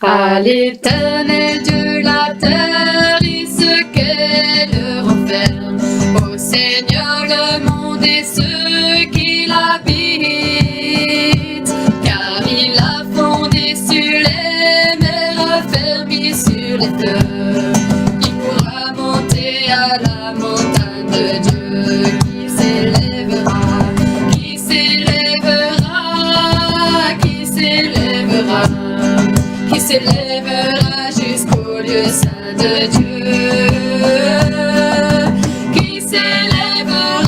À l'Éternel Dieu la terre et ce qu'elle renferme, au Seigneur le monde et ceux qui l'habitent, car il a fondé sur les mers, affermi sur les fleuves. Il pourra monter à la montagne de Dieu qui s'élèvera, qui s'élèvera, qui s'élèvera, qui s'élèvera jusqu'au lieu saint de Dieu, qui s'élèvera,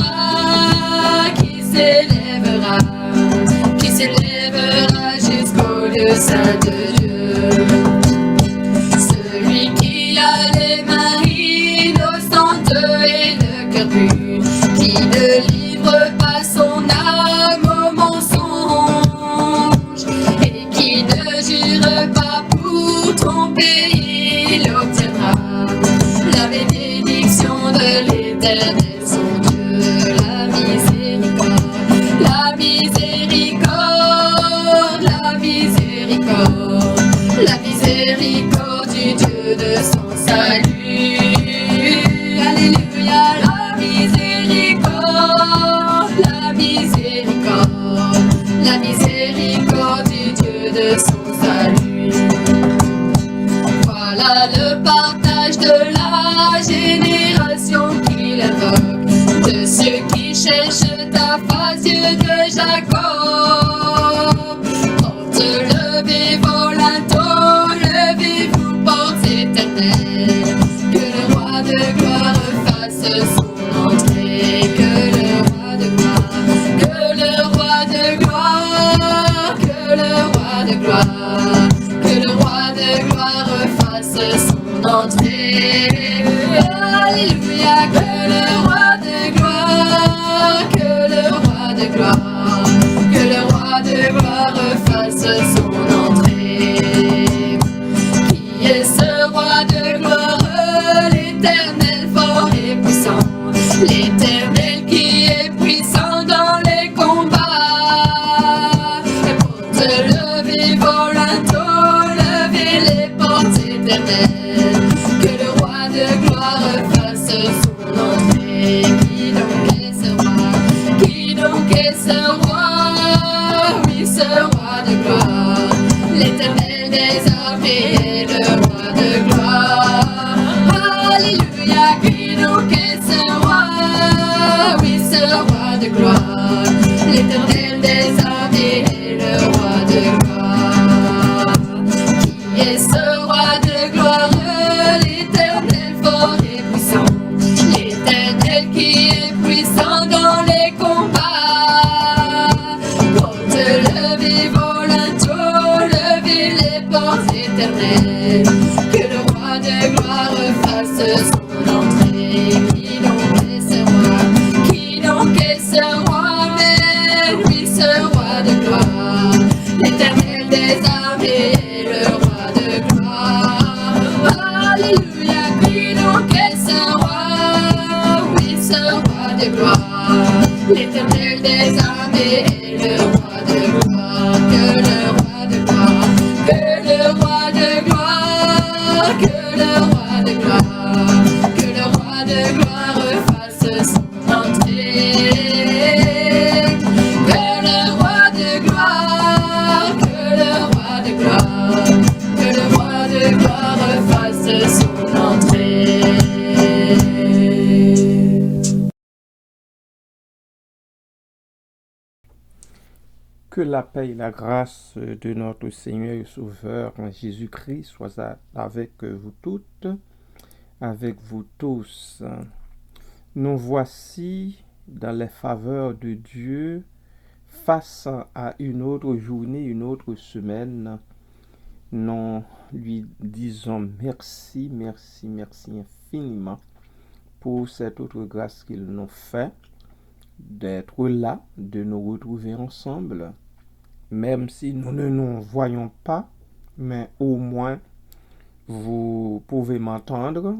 qui s'élèvera, qui s'élèvera jusqu'au lieu saint de Dieu. Celui qui a les mains innocentes et le cœur pur, qui ne livre pas son âme au mensonge et qui ne jure pas pour tromper, il obtiendra la bénédiction de l'Éternel son Dieu. La miséricorde, la miséricorde, la miséricorde, la miséricorde du Dieu de son salut. Alléluia, la miséricorde, la miséricorde, la miséricorde du Dieu de son salut. Voilà le partage de la génération qu'il invoque, de ceux qui cherchent ta face, Dieu de Jacob. Portes levez vos linteaux, levez-vous, portes éternelles, que le roi de gloire fasse son entrée, que le roi de gloire, que le roi de gloire, que le roi de gloire, que le roi de gloire fasse son entrée. Alléluia, que le roi de gloire, que le roi de gloire, que le roi de gloire fasse son entrée. Qui est ce roi de gloire? L'Éternel fort et puissant, l'Éternel qui est puissant dans les combats. Portes levez vos linteaux, levez les portes éternelles, que le roi de gloire fasse son entrée. Qui donc est ce roi? Qui donc est ce roi? Oui, ce roi de gloire, l'Éternel des armées est le roi de gloire. Alléluia, qui donc est ce roi? Oui, ce roi de gloire, l'Éternel des armées est le roi de gloire. Qui est ce roi de gloire? L'Éternel fort et puissant, l'Éternel qui est puissant dans les combats. Portes levez vos linteaux, levez les portes éternelles, que le roi de gloire fasse son entrée. Qui donc est ce roi? Qui donc est ce roi? Mais oui, ce roi de gloire, l'Éternel des armées est le roi de gloire. Alléluia, qui donc est ce roi? Oui, ce roi de gloire, l'Éternel des armées est le roi de gloire. Que le roi de gloire, que le roi de gloire, que le roi de gloire, que le roi de gloire fasse son entrée. Que le roi de gloire, que le roi de gloire, que le roi de gloire fasse son entrée. Que la paix et la grâce de notre Seigneur et Sauveur Jésus-Christ soient avec vous toutes, avec vous tous. Nous voici dans les faveurs de Dieu face à une autre journée, une autre semaine. Nous lui disons merci, merci, merci infiniment pour cette autre grâce qu'il nous fait d'être là, de nous retrouver ensemble, même si nous ne nous voyons pas, mais au moins vous pouvez m'entendre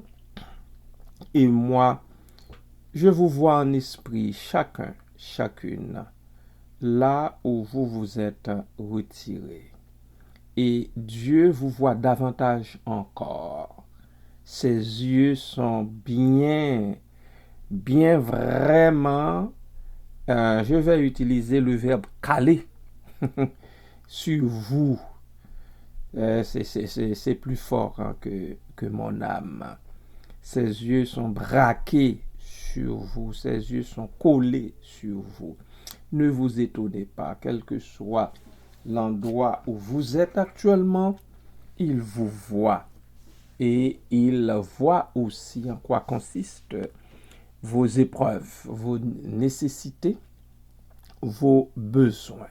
et moi je vous vois en esprit chacun, chacune, là où vous vous êtes retirés. et Dieu vous voit davantage encore. Ses yeux sont bien vraiment, je vais utiliser le verbe caler sur vous. C'est plus fort hein, que mon âme. Ses yeux sont braqués sur vous, ses yeux sont collés sur vous. Ne vous étonnez pas, quel que soit l'endroit où vous êtes actuellement, il vous voit. Et il voit aussi en quoi consistent vos épreuves, vos nécessités, vos besoins.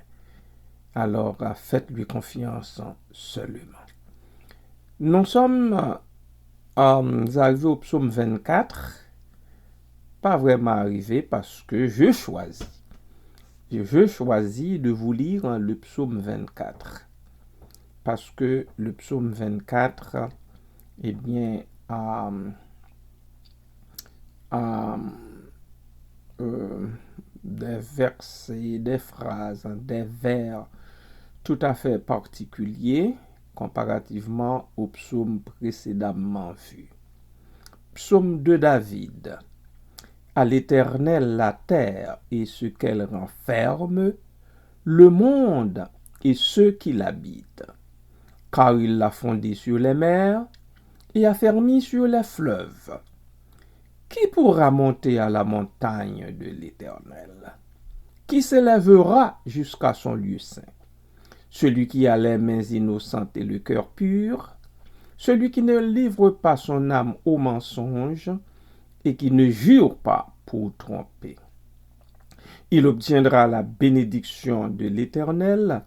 Alors, faites-lui confiance seulement. Nous sommes arrivés au psaume 24. Pas vraiment arrivé parce que je choisis de vous lire le psaume 24. Parce que le psaume 24, eh bien, des versets, des phrases, des vers tout à fait particuliers comparativement au psaume précédemment vu. Psaume de David. À l'Éternel la terre et ce qu'elle renferme, le monde et ceux qui l'habitent. Car il l'a fondé sur les mers et affermi sur les fleuves. Qui pourra monter à la montagne de l'Éternel? Qui s'élèvera jusqu'à son lieu saint? Celui qui a les mains innocentes et le cœur pur, celui qui ne livre pas son âme au mensonge et qui ne jure pas pour tromper. Il obtiendra la bénédiction de l'Éternel,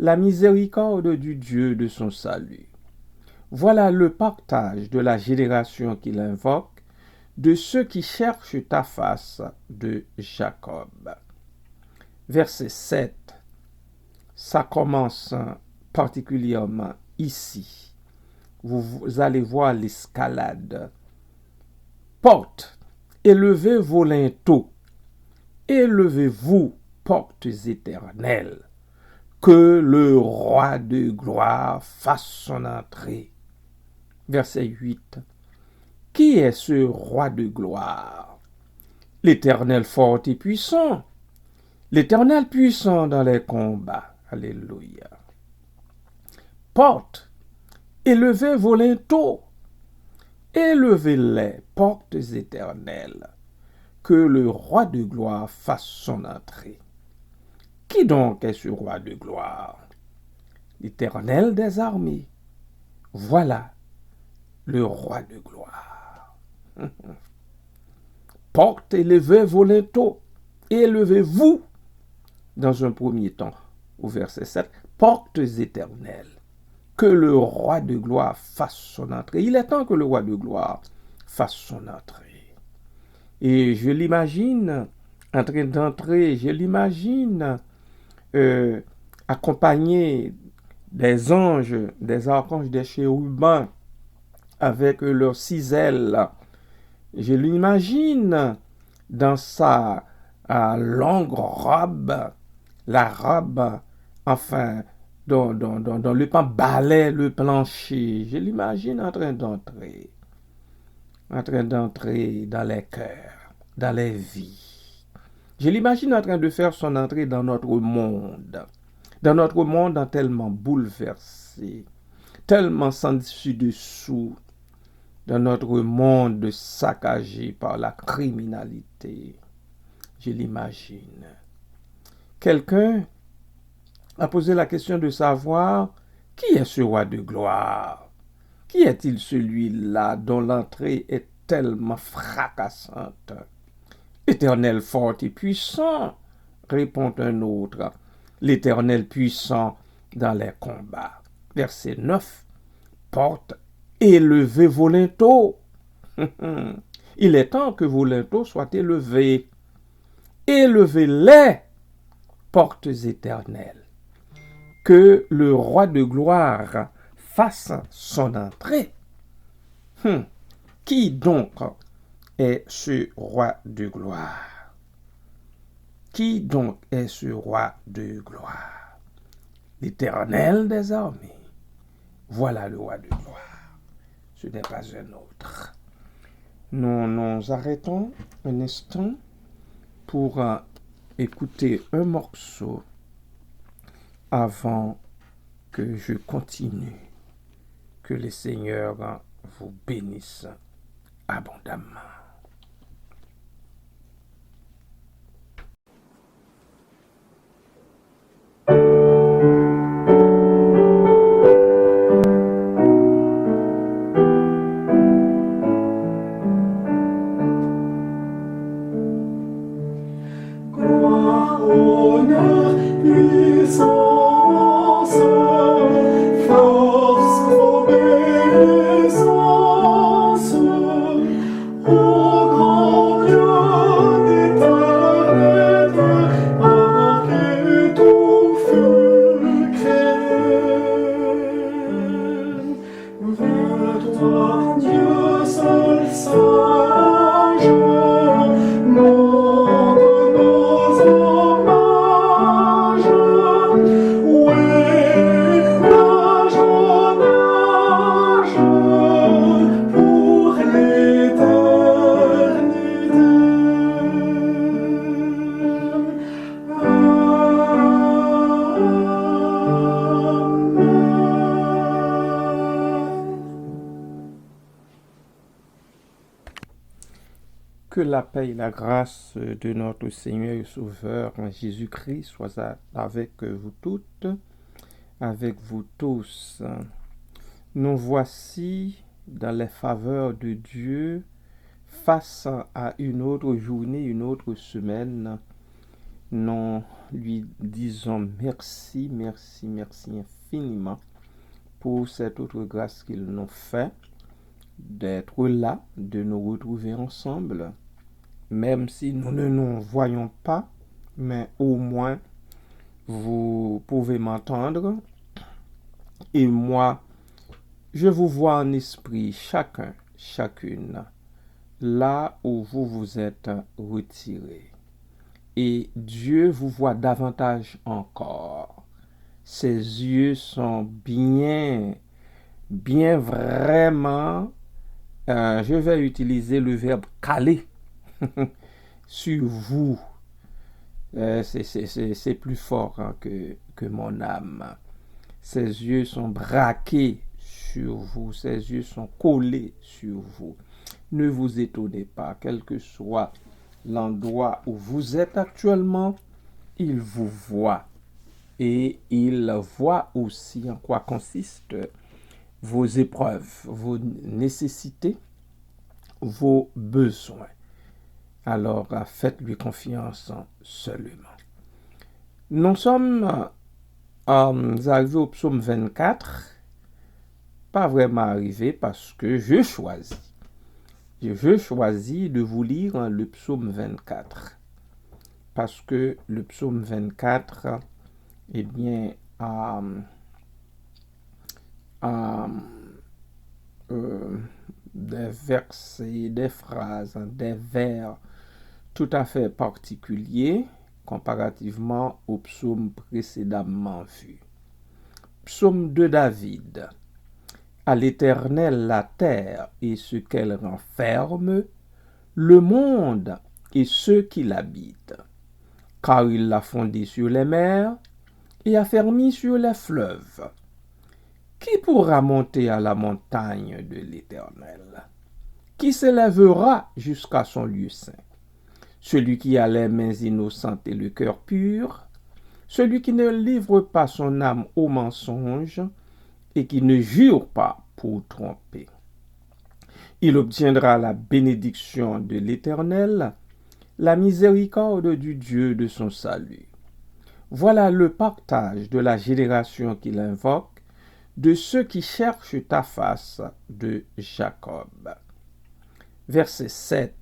la miséricorde du Dieu de son salut. Voilà le partage de la génération qu'il invoque, de ceux qui cherchent ta face de Jacob. Verset 7. Ça commence particulièrement ici. Vous allez voir l'escalade. Portes, élevez vos linteaux, élevez-vous, portes éternelles, que le roi de gloire fasse son entrée. Verset 8. Qui est ce roi de gloire? L'Éternel fort et puissant, l'Éternel puissant dans les combats. Alléluia. Portes, élevez vos linteaux, élevez-les, portes éternelles, que le roi de gloire fasse son entrée. Qui donc est ce roi de gloire? L'Éternel des armées. Voilà le roi de gloire. Portes, élevez vos linteaux, élevez-vous. Dans un premier temps, au verset 7, portes éternelles, que le roi de gloire fasse son entrée. Il est temps que le roi de gloire fasse son entrée. Et je l'imagine en train d'entrer, je l'imagine accompagné des anges, des archanges, des chérubins avec leurs 6 ailes. Je l'imagine dans sa longue robe, la robe, enfin, dont le pan balait le plancher. Je l'imagine en train d'entrer dans les cœurs, dans les vies. Je l'imagine en train de faire son entrée dans notre monde tellement bouleversé, tellement sans dessus-dessous, dans notre monde saccagé par la criminalité. Je l'imagine. Quelqu'un a posé la question de savoir qui est ce roi de gloire? Qui est-il celui-là dont l'entrée est tellement fracassante? L'Éternel fort et puissant, répond un autre. L'Éternel puissant dans les combats. Verset 9. Porte, élevez vos linteaux. Il est temps que vos linteaux soient élevés. Élevez-les, portes éternelles. Que le roi de gloire fasse son entrée. Qui donc est ce roi de gloire? Qui donc est ce roi de gloire? L'Éternel des armées. Voilà le roi de gloire. Ce n'est pas un autre. Nous nous arrêtons un instant pour écouter un morceau avant que je continue. Que le Seigneur vous bénisse abondamment. Gloire, honneur, puissance, force, obéissance, au grand Dieu d'éternel, par qui tout fut créé. Vers toi, Dieu seul sage, monte nos hommages. Oui, l'âge en âge, pour Que la paix et la grâce de notre Seigneur et Sauveur Jésus-Christ soient avec vous toutes, avec vous tous. Nous voici dans les faveurs de Dieu face à une autre journée, une autre semaine. Nous lui disons merci, merci, merci infiniment pour cette autre grâce qu'il nous fait d'être là, de nous retrouver ensemble, même si nous ne nous voyons pas, mais au moins vous pouvez m'entendre et moi je vous vois en esprit chacun, chacune, là où vous vous êtes retirés. Et Dieu vous voit davantage encore. Ses yeux sont bien vraiment, je vais utiliser le verbe caler sur vous. C'est plus fort que mon âme. Ses yeux sont braqués sur vous, ses yeux sont collés sur vous. Ne vous étonnez pas, quel que soit l'endroit où vous êtes actuellement, il vous voit. Et il voit aussi en quoi consistent vos épreuves, vos nécessités, vos besoins. Alors, faites-lui confiance seulement. Nous sommes arrivés au psaume 24. Pas vraiment arrivé parce que je choisis de vous lire le psaume 24. Parce que le psaume 24, eh bien, des versets, des phrases, des vers tout à fait particuliers comparativement au psaume précédemment vu. Psaume de David. À l'Éternel la terre et ce qu'elle renferme, le monde et ceux qui l'habitent. Car il l'a fondé sur les mers et affermi sur les fleuves. Qui pourra monter à la montagne de l'Éternel? Qui s'élèvera jusqu'à son lieu saint? Celui qui a les mains innocentes et le cœur pur, celui qui ne livre pas son âme au mensonge et qui ne jure pas pour tromper. Il obtiendra la bénédiction de l'Éternel, la miséricorde du Dieu de son salut. Voilà le partage de la génération qu'il invoque, de ceux qui cherchent ta face de Jacob. Verset 7.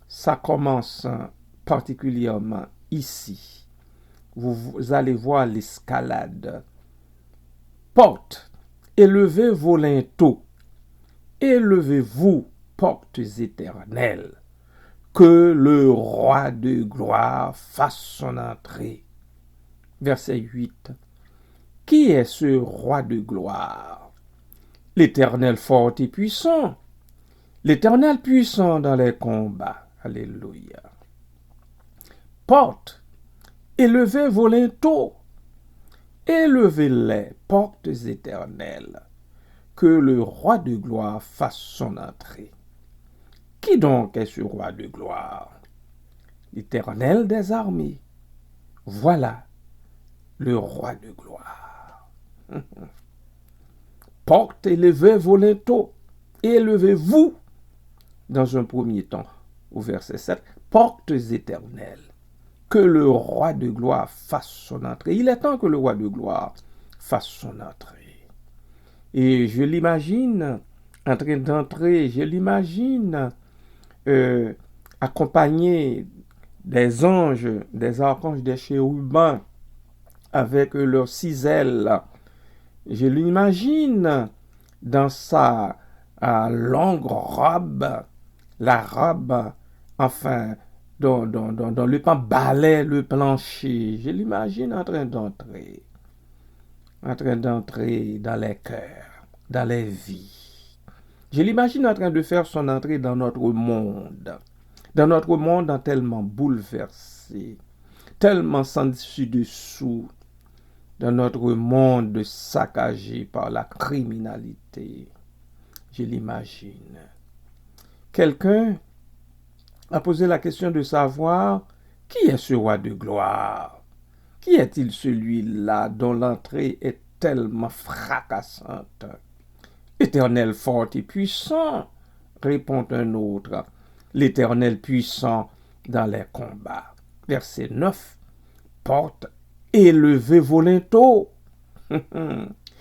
Ça commence particulièrement ici. Vous allez voir l'escalade. Portes, élevez vos linteaux, élevez-vous, portes éternelles, que le roi de gloire fasse son entrée. Verset 8. Qui est ce roi de gloire? L'Éternel fort et puissant. L'Éternel puissant dans les combats. Alléluia. Portes, élevez vos linteaux. Élevez les portes éternelles. Que le roi de gloire fasse son entrée. Qui donc est ce roi de gloire? L'Éternel des armées. Voilà le roi de gloire. Portes, élevez vos linteaux. Élevez-vous. Dans un premier temps, au verset 7, portes éternelles. Que le roi de gloire fasse son entrée. Il est temps que le roi de gloire fasse son entrée. Et je l'imagine en train d'entrer, je l'imagine accompagné des anges, des archanges, des chérubins avec leurs 6 ailes. Je l'imagine dans sa longue robe, la robe, enfin, dont le pan balait le plancher. Je l'imagine en train d'entrer dans les cœurs, dans les vies. Je l'imagine en train de faire son entrée dans notre monde tellement bouleversé, tellement sans dessus-dessous, dans notre monde saccagé par la criminalité. Je l'imagine. Quelqu'un a posé la question de savoir qui est ce roi de gloire? Qui est-il celui-là dont l'entrée est tellement fracassante? Éternel fort et puissant, répond un autre. L'Éternel puissant dans les combats. Verset 9. Porte, élevez vos linteaux.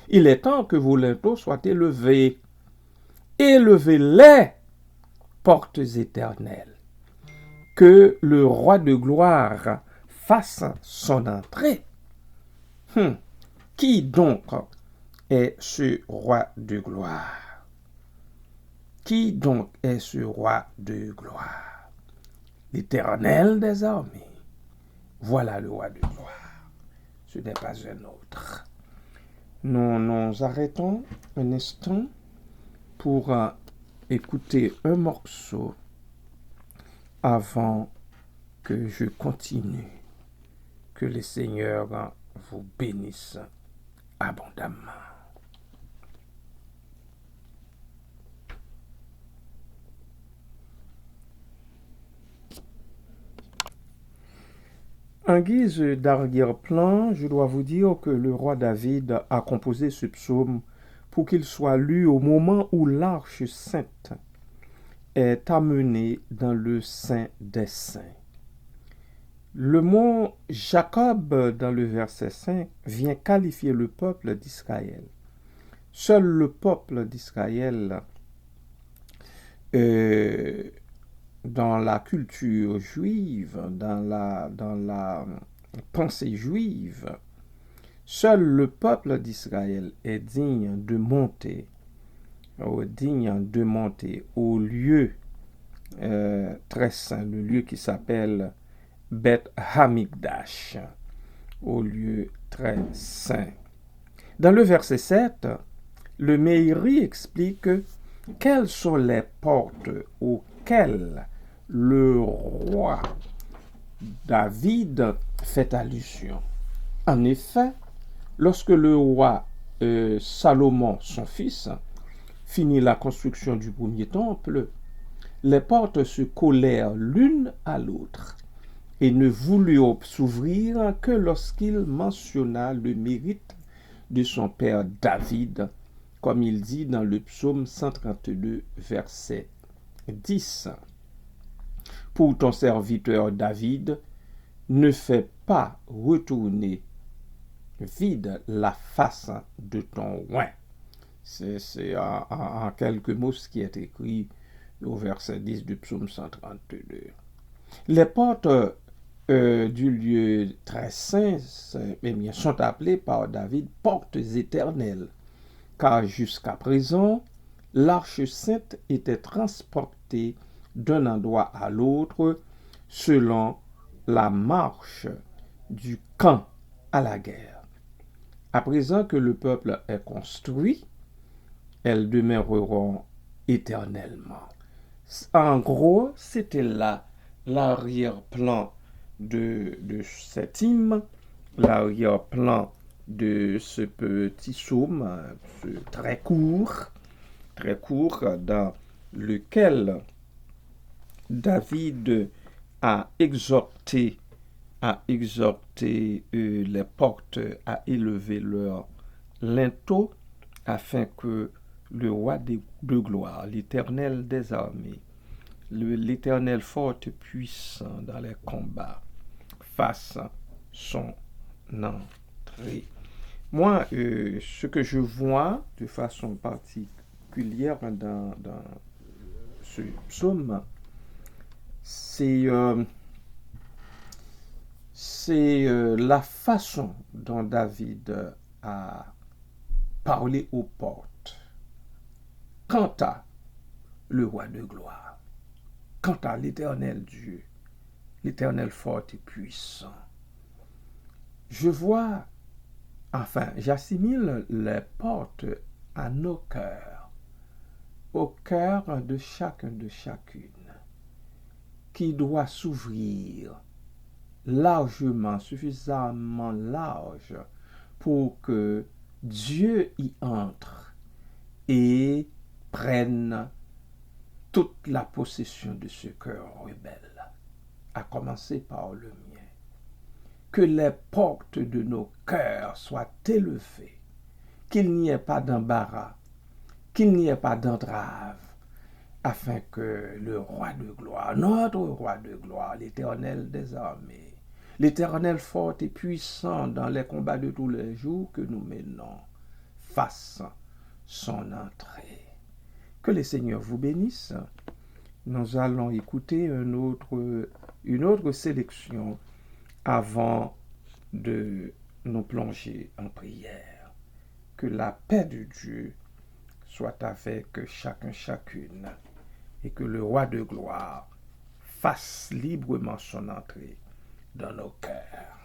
Il est temps que vos linteaux soient élevés. Élevez-les, portes éternelles. Que le roi de gloire fasse son entrée. Qui donc est ce roi de gloire? Qui donc est ce roi de gloire? L'Éternel des armées. Voilà le roi de gloire. Ce n'est pas un autre. Nous nous arrêtons un instant pour écouter un morceau avant que je continue. Que le Seigneur vous bénisse abondamment. En guise d'arrière-plan, je dois vous dire que le roi David a composé ce psaume pour qu'il soit lu au moment où l'arche sainte est amenée dans le Saint des Saints. Le mot Jacob dans le verset 5 vient qualifier le peuple d'Israël. Seul le peuple d'Israël, dans la culture juive, dans la pensée juive, seul le peuple d'Israël est digne de monter au lieu très saint, le lieu qui s'appelle Beth Hamikdash, au lieu très saint. Dans le verset 7, le Meiri explique quelles sont les portes auxquelles le roi David fait allusion. En effet, lorsque le roi Salomon, son fils, finit la construction du premier temple, les portes se collèrent l'une à l'autre et ne voulurent s'ouvrir que lorsqu'il mentionna le mérite de son père David, comme il dit dans le psaume 132, verset 10. Pour ton serviteur David, ne fais pas retourner vide la face de ton oint. C'est en quelques mots ce qui est écrit au verset 10 du psaume 132. Les portes du lieu très saint sont appelées par David portes éternelles, car jusqu'à présent, l'arche sainte était transportée d'un endroit à l'autre selon la marche du camp à la guerre. À présent que le peuple est construit, elles demeureront éternellement. En gros, c'était là l'arrière-plan de cet hymne, l'arrière-plan de ce petit psaume, très court, dans lequel David a exhorté les portes à élever leur linteau afin que le roi de gloire, l'Éternel des armées, l'Éternel fort et puissant dans les combats, fasse son entrée. Moi, ce que je vois de façon particulière dans ce psaume, c'est la façon dont David a parlé aux portes. Quant à le roi de gloire, quant à l'Éternel Dieu, l'Éternel fort et puissant, j'assimile les portes à nos cœurs, au cœur de chacun de chacune, qui doit s'ouvrir largement, suffisamment large pour que Dieu y entre et prenne toute la possession de ce cœur rebelle, à commencer par le mien. Que les portes de nos cœurs soient élevées, qu'il n'y ait pas d'embarras, qu'il n'y ait pas d'entrave, afin que le roi de gloire, notre roi de gloire, l'Éternel des armées, l'Éternel fort et puissant dans les combats de tous les jours que nous menons, fasse son entrée. Que le Seigneur vous bénisse. Nous allons écouter une autre sélection avant de nous plonger en prière. Que la paix de Dieu soit avec chacune, et que le roi de gloire fasse librement son entrée dans nos cœurs.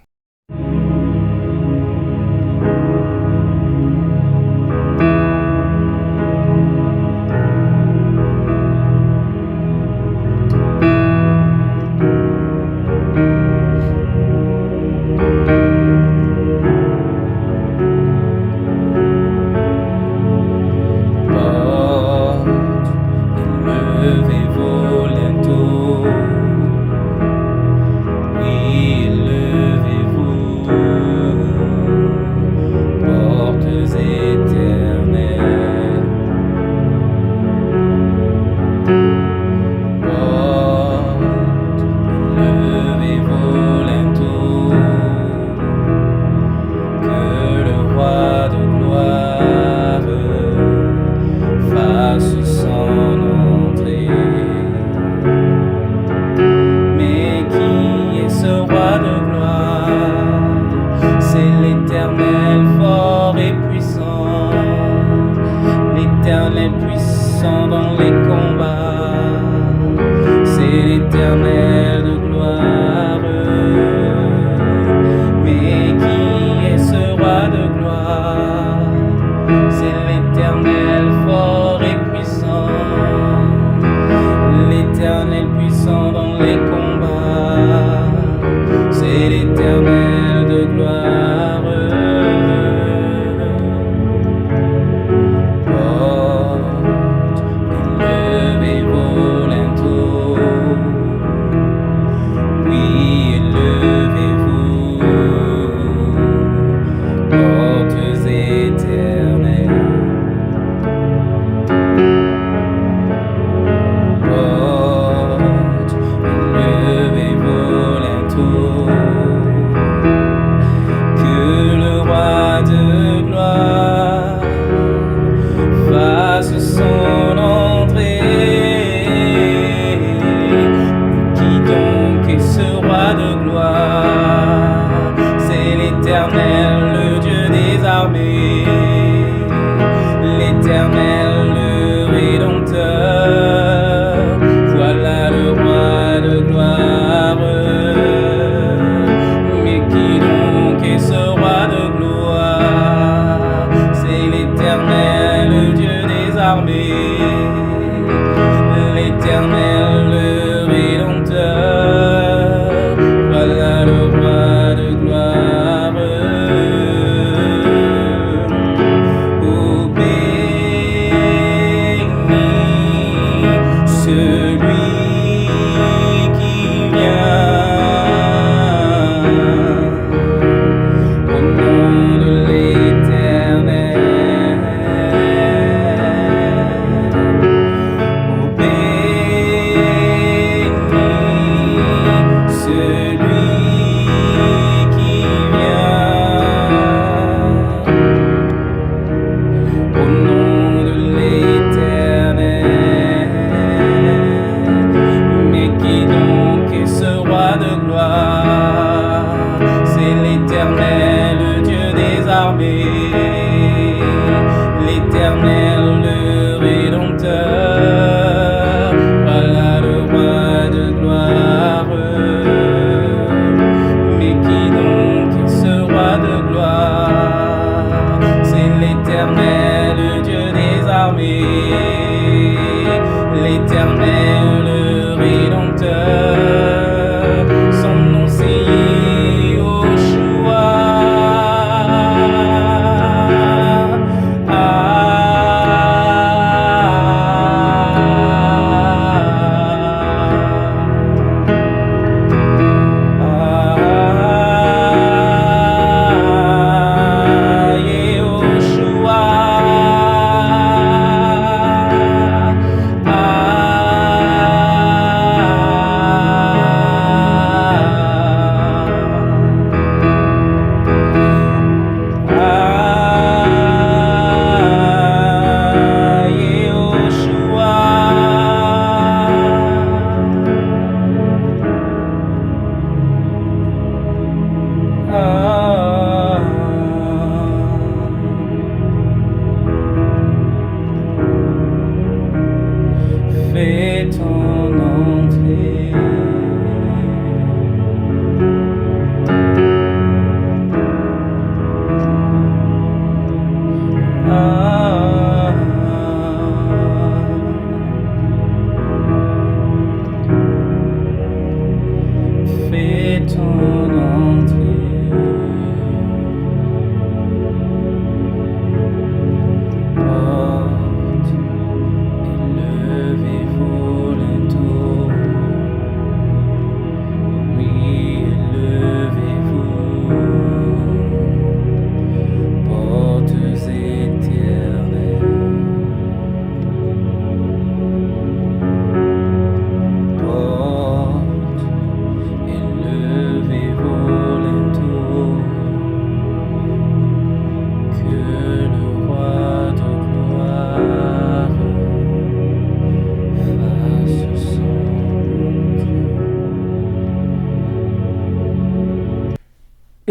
Mais qui donc est ce roi de gloire?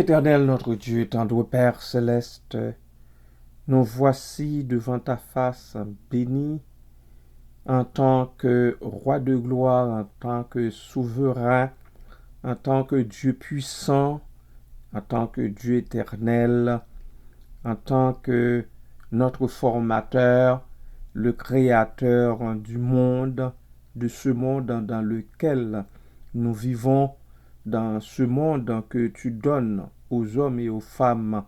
Éternel notre Dieu, tendre Père céleste, nous voici devant ta face bénie en tant que roi de gloire, en tant que souverain, en tant que Dieu puissant, en tant que Dieu éternel, en tant que notre formateur, le créateur du monde, de ce monde dans lequel nous vivons, dans ce monde que tu donnes aux hommes et aux femmes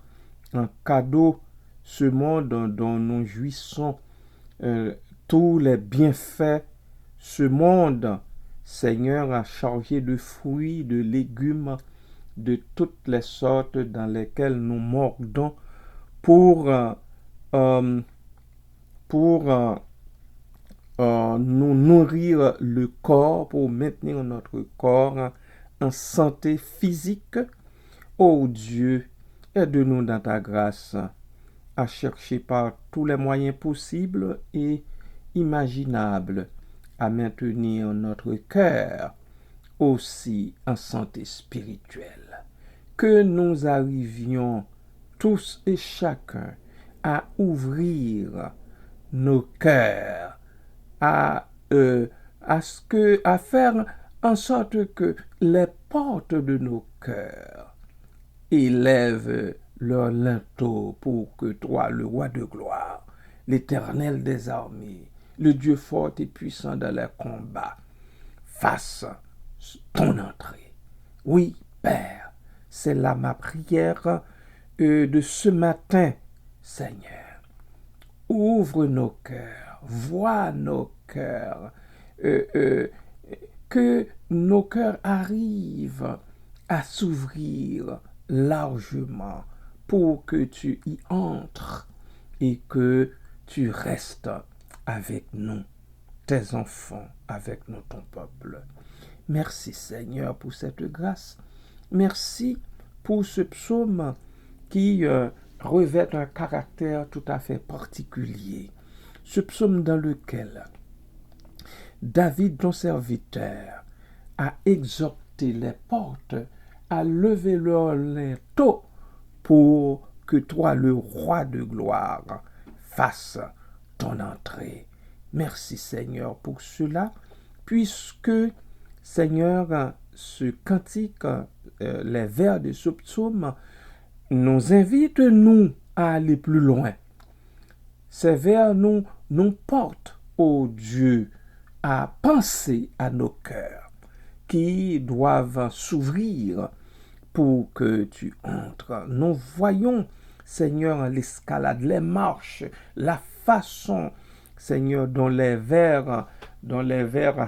en cadeau, ce monde dont nous jouissons tous les bienfaits, ce monde, Seigneur, a chargé de fruits, de légumes, de toutes les sortes dans lesquelles nous mordons pour nous nourrir le corps, pour maintenir notre corps en santé physique. Ô Dieu, aide-nous dans ta grâce à chercher par tous les moyens possibles et imaginables à maintenir notre cœur aussi en santé spirituelle. Que nous arrivions tous et chacun à ouvrir nos cœurs, à faire en sorte que les portes de nos cœurs élèvent leur linteau pour que toi, le roi de gloire, l'Éternel des armées, le Dieu fort et puissant dans les combats, fasse ton entrée. Oui, Père, c'est là ma prière de ce matin, Seigneur. Ouvre nos cœurs, vois nos cœurs, que nos cœurs arrivent à s'ouvrir largement pour que tu y entres et que tu restes avec nous, tes enfants, avec nous, ton peuple. Merci Seigneur pour cette grâce. Merci pour ce psaume qui revêt un caractère tout à fait particulier. Ce psaume dans lequel David, ton serviteur, a exhorté les portes à lever leur linteau pour que toi, le roi de gloire, fasses ton entrée. Merci Seigneur pour cela, puisque Seigneur, ce cantique, les vers de ce psaume nous invitent, nous, à aller plus loin. Ces vers nous portent, ô Dieu, à penser à nos cœurs qui doivent s'ouvrir pour que tu entres. Nous voyons, Seigneur, l'escalade, les marches, la façon, Seigneur, dont les vers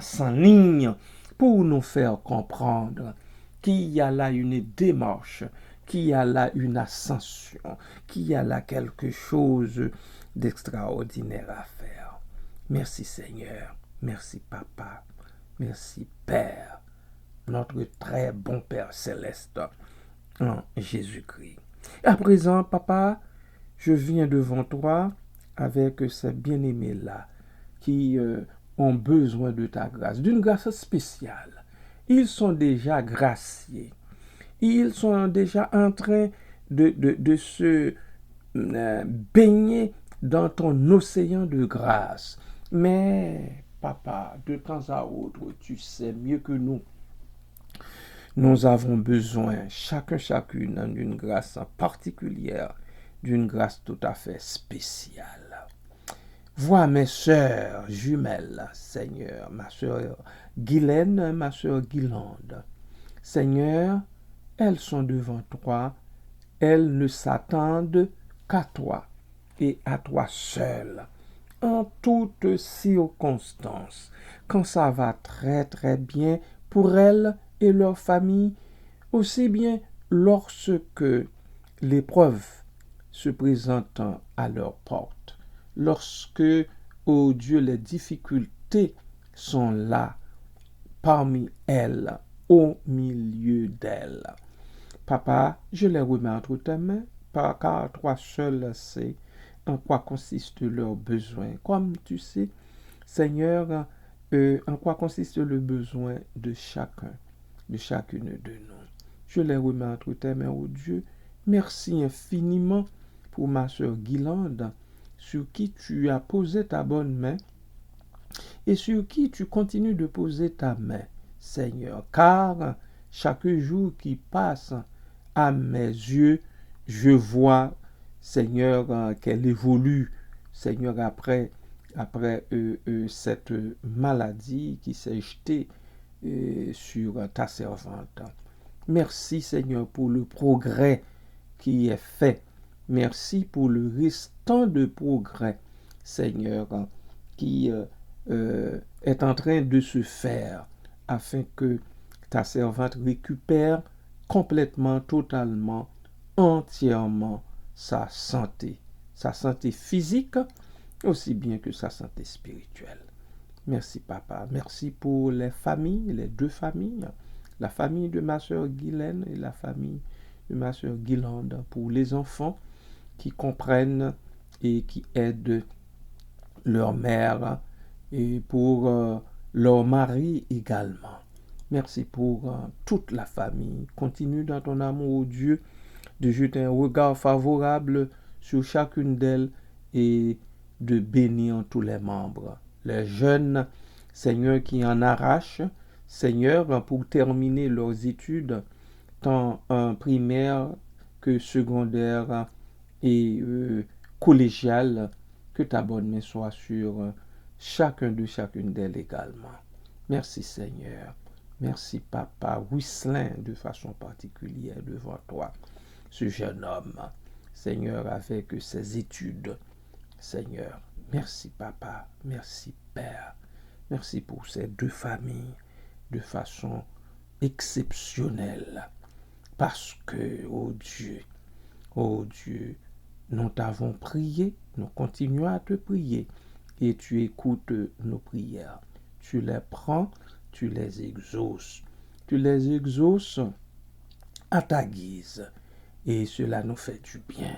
s'enlignent pour nous faire comprendre qu'il y a là une démarche, qu'il y a là une ascension, qu'il y a là quelque chose d'extraordinaire à faire. Merci Seigneur, merci Papa, merci Père, notre très bon Père céleste en Jésus-Christ. À présent, Papa, je viens devant toi avec ces bien-aimés-là qui ont besoin de ta grâce, d'une grâce spéciale. Ils sont déjà graciés. Ils sont déjà en train de se baigner dans ton océan de grâce. Mais, Papa, de temps à autre, tu sais mieux que nous. Nous avons besoin, chacune, d'une grâce particulière, d'une grâce tout à fait spéciale. Vois mes sœurs jumelles, Seigneur, ma sœur Guylaine, ma sœur Guylande. Seigneur, elles sont devant toi, elles ne s'attendent qu'à toi et à toi seul, en toutes circonstances, quand ça va très très bien pour elles et leur famille, aussi bien lorsque l'épreuve se présente à leur porte, lorsque, ô Dieu, les difficultés sont là, parmi elles, au milieu d'elles. Papa, je les remets entre tes mains, car toi seul sais en quoi consiste leur besoin. Comme tu sais, Seigneur, en quoi consiste le besoin de chacun, de chacune de nous. Je les remets entre tes mains, ô Dieu. Merci infiniment pour ma sœur Guilande, sur qui tu as posé ta bonne main et sur qui tu continues de poser ta main, Seigneur. Car chaque jour qui passe, à mes yeux, je vois, Seigneur, qu'elle évolue, Seigneur, après cette maladie qui s'est jetée sur ta servante. Merci, Seigneur, pour le progrès qui est fait. Merci pour le restant de progrès, Seigneur, qui est en train de se faire afin que ta servante récupère complètement, totalement, entièrement sa santé physique, aussi bien que sa santé spirituelle. Merci, Papa. Merci pour les familles, les deux familles, la famille de ma sœur Guylaine et la famille de ma sœur Guilande, pour les enfants qui comprennent et qui aident leur mère et pour leur mari également. Merci pour toute la famille. Continue dans ton amour, Dieu, de jeter un regard favorable sur chacune d'elles et de bénir tous les membres. Les jeunes, Seigneur, qui en arrachent, Seigneur, pour terminer leurs études, tant en primaire que secondaire et collégiale, que ta bonne main soit sur chacune d'elles également. Merci, Seigneur. Merci, Papa Whistlin, de façon particulière devant toi, ce jeune homme, Seigneur, avec ses études. Seigneur, merci, Papa. Merci, Père. Merci pour ces deux familles de façon exceptionnelle. Parce que, oh Dieu, nous t'avons prié, nous continuons à te prier et tu écoutes nos prières. Tu les prends, tu les exauces. Tu les exauces à ta guise et cela nous fait du bien.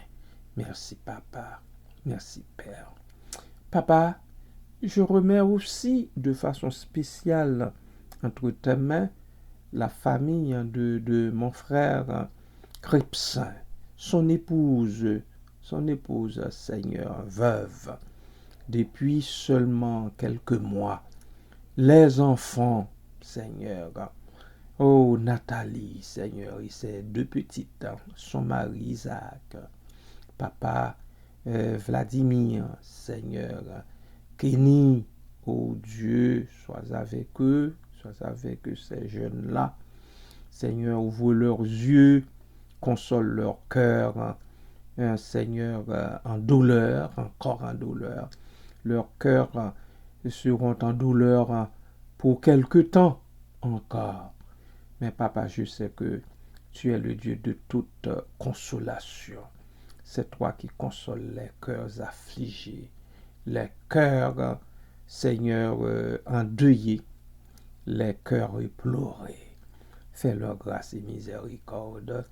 Merci, Papa. Merci, Père. Papa, je remets aussi de façon spéciale entre tes mains la famille de mon frère Crépsin, son épouse, Seigneur, veuve, depuis seulement quelques mois. Les enfants, Seigneur, oh Nathalie, Seigneur, et ses deux petites, son mari Isaac, Papa Vladimir, Seigneur, Kenny, oh Dieu, sois avec eux, sois avec ces jeunes-là. Seigneur, ouvre leurs yeux, console leur cœur, Seigneur, en douleur, encore en douleur. Leurs cœurs seront en douleur pour quelque temps encore. Mais Papa, je sais que tu es le Dieu de toute consolation. C'est toi qui consoles les cœurs affligés, les cœurs, Seigneur, endeuillés, les cœurs éplorés. Fais-leur grâce et miséricorde.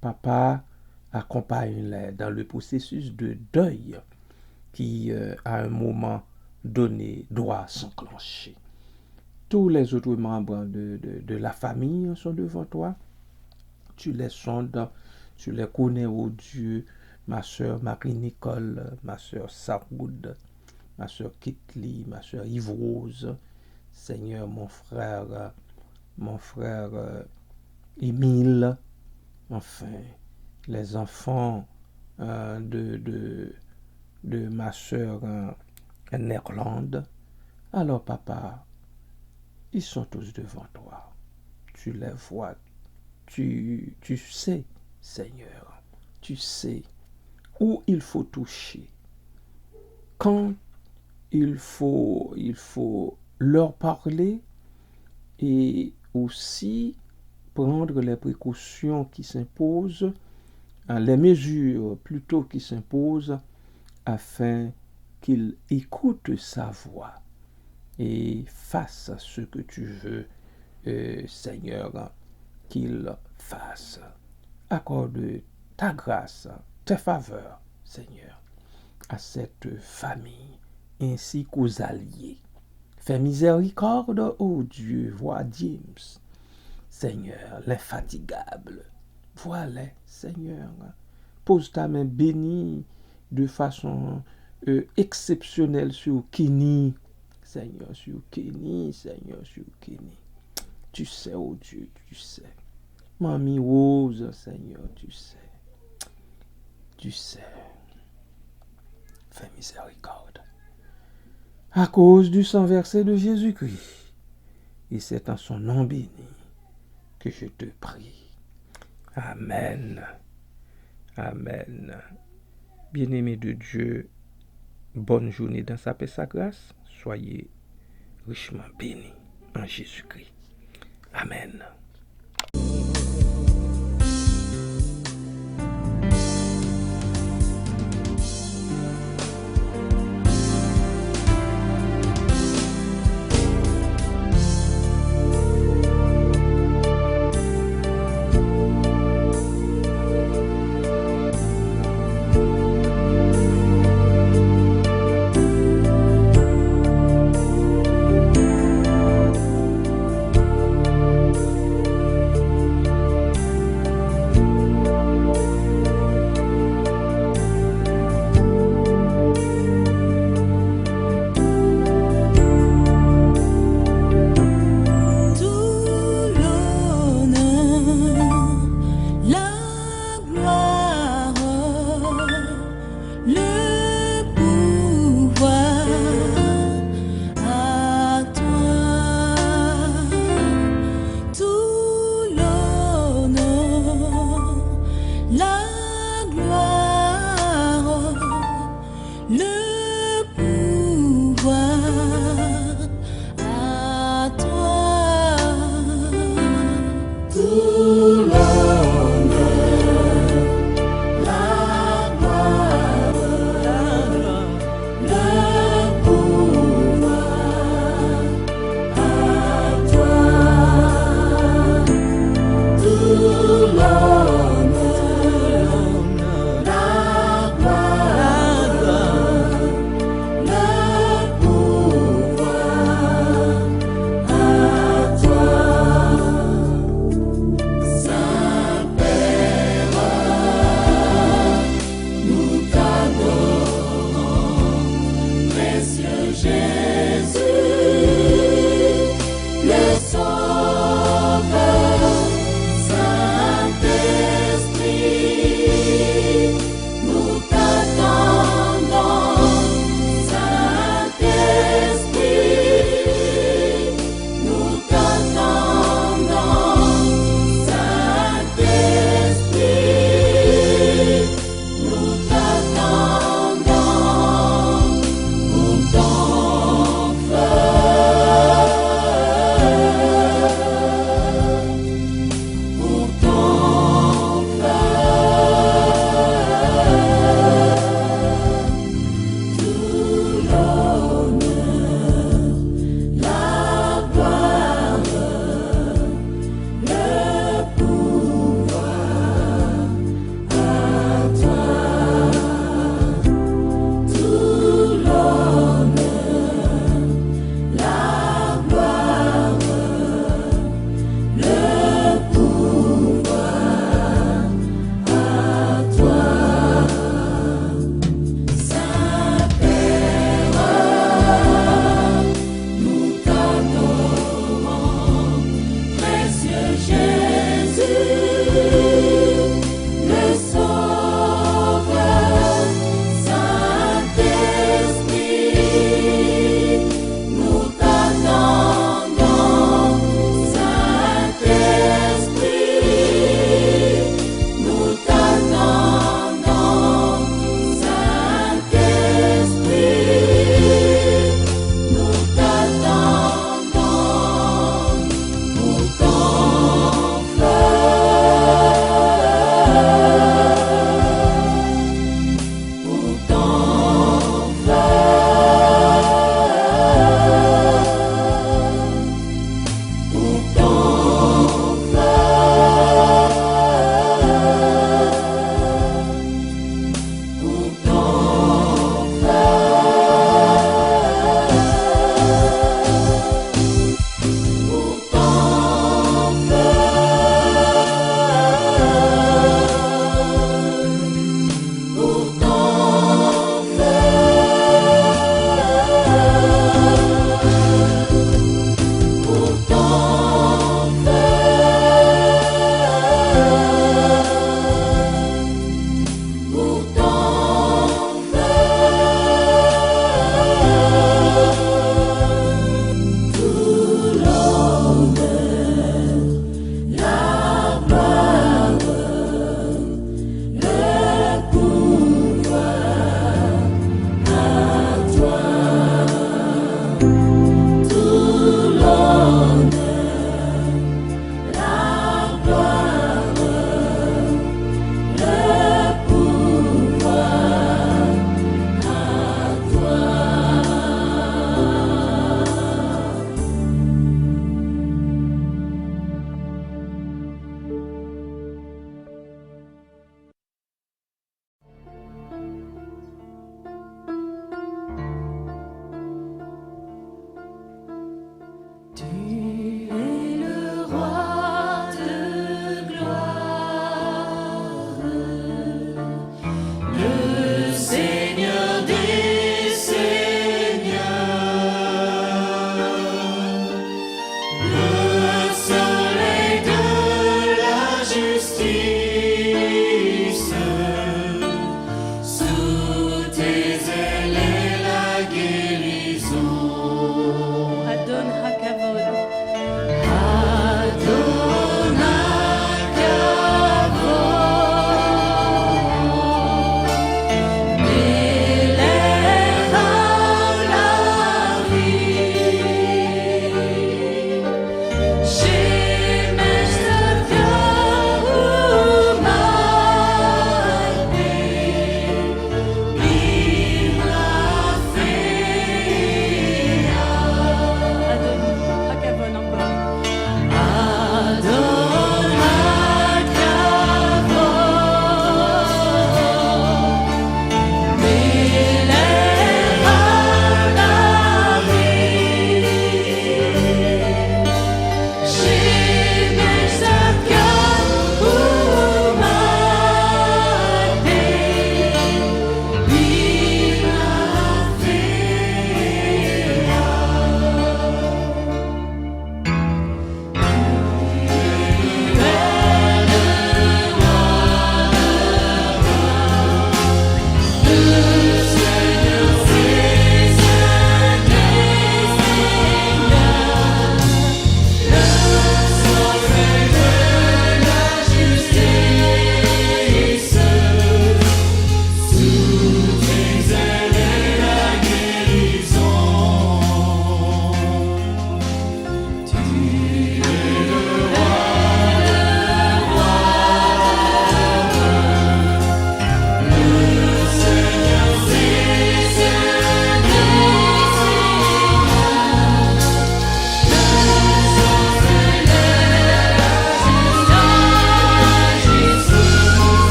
Papa, accompagne-les dans le processus de deuil qui, à un moment donné, doit s'enclencher. Tous les autres membres de la famille sont devant toi. Tu les sondes, tu les connais, oh Dieu. Ma sœur Marie-Nicole, ma sœur Saroud, ma sœur Kitli, ma sœur Yves-Rose. Seigneur, mon frère Émile, enfin, les enfants de ma sœur Néerlande. Alors, Papa, ils sont tous devant toi. Tu les vois. Tu sais, Seigneur, tu sais où il faut toucher. Quand il faut leur parler et aussi prendre les précautions qui s'imposent, les mesures plutôt qui s'imposent afin qu'ils écoutent sa voix et fassent ce que tu veux, Seigneur, qu'ils fassent. Accorde ta grâce, tes faveurs, Seigneur, à cette famille ainsi qu'aux alliés. Fais miséricorde, ô Dieu, vois James, Seigneur, l'infatigable. Voilà, Seigneur. Pose ta main bénie de façon exceptionnelle sur Kenny. Seigneur, sur Kenny, Seigneur, sur Kenny. Tu sais, oh Dieu, tu sais. Mamie Rose, Seigneur, tu sais. Tu sais. Fais miséricorde. À cause du sang versé de Jésus-Christ. Et c'est en son nom béni que je te prie. Amen. Amen. Bien-aimés de Dieu, bonne journée dans sa paix, sa grâce. Soyez richement bénis en Jésus-Christ. Amen. La gloire.